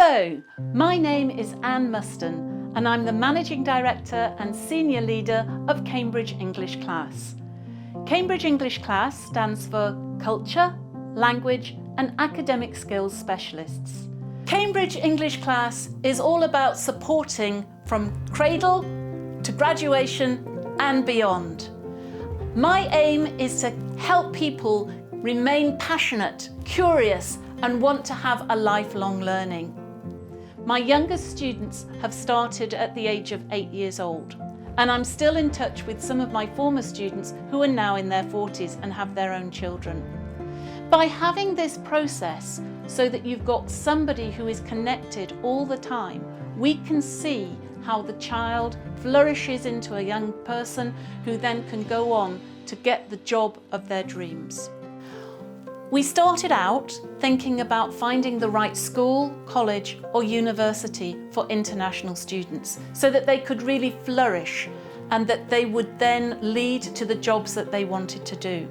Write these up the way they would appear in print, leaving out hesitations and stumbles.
Hello, my name is Anne Muston and I'm the Managing Director and Senior Leader of Cambridge English Class. Cambridge English Class stands for Culture, Language and Academic Skills Specialists. Cambridge English Class is all about supporting from cradle to graduation and beyond. My aim is to help people remain passionate, curious and want to have a lifelong learning. My youngest students have started at the age of 8 years old, and I'm still in touch with some of my former students who are now in their 40s and have their own children. By having this process so that you've got somebody who is connected all the time, we can see how the child flourishes into a young person who then can go on to get the job of their dreams. We started out thinking about finding the right school, college or university for international students so that they could really flourish and that they would then lead to the jobs that they wanted to do.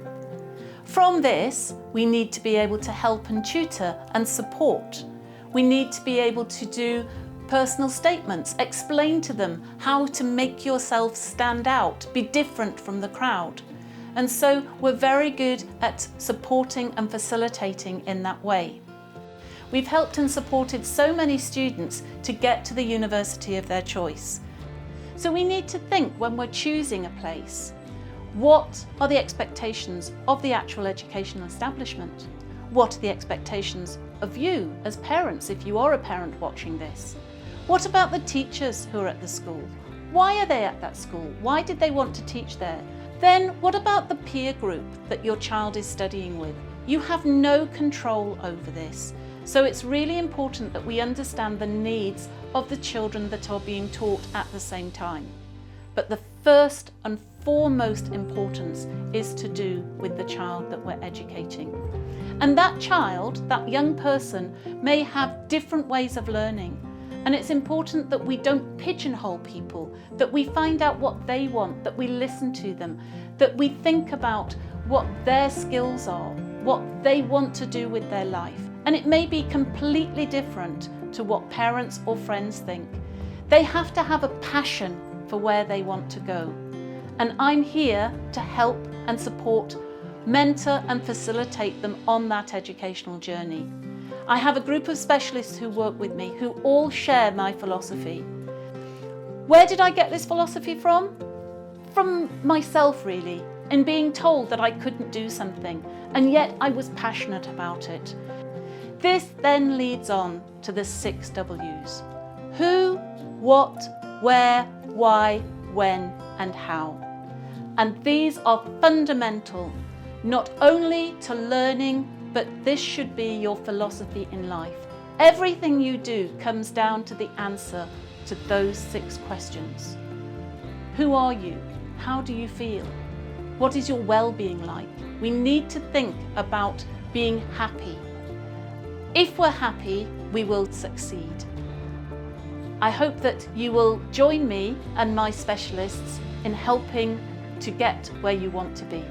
From this, we need to be able to help and tutor and support. We need to be able to do personal statements, explain to them how to make yourself stand out, be different from the crowd. And so we're very good at supporting and facilitating in that way. We've helped and supported so many students to get to the university of their choice. So we need to think when we're choosing a place, what are the expectations of the actual educational establishment? What are the expectations of you as parents if you are a parent watching this? What about the teachers who are at the school? Why are they at that school? Why did they want to teach there? Then what about the peer group that your child is studying with? You have no control over this. So it's really important that we understand the needs of the children that are being taught at the same time. But the first and foremost importance is to do with the child that we're educating. And that child, that young person, may have different ways of learning. And it's important that we don't pigeonhole people, that we find out what they want, that we listen to them, that we think about what their skills are, what they want to do with their life. And it may be completely different to what parents or friends think. They have to have a passion for where they want to go. And I'm here to help and support, mentor and facilitate them on that educational journey. I have a group of specialists who work with me who all share my philosophy. Where did I get this philosophy from? From myself really, in being told that I couldn't do something, and yet I was passionate about it. This then leads on to the 6 W's. Who, what, where, why, when and how. And these are fundamental, not only to learning, but this should be your philosophy in life. Everything you do comes down to the answer to those 6 questions. Who are you? How do you feel? What is your well-being like? We need to think about being happy. If we're happy, we will succeed. I hope that you will join me and my specialists in helping to get where you want to be.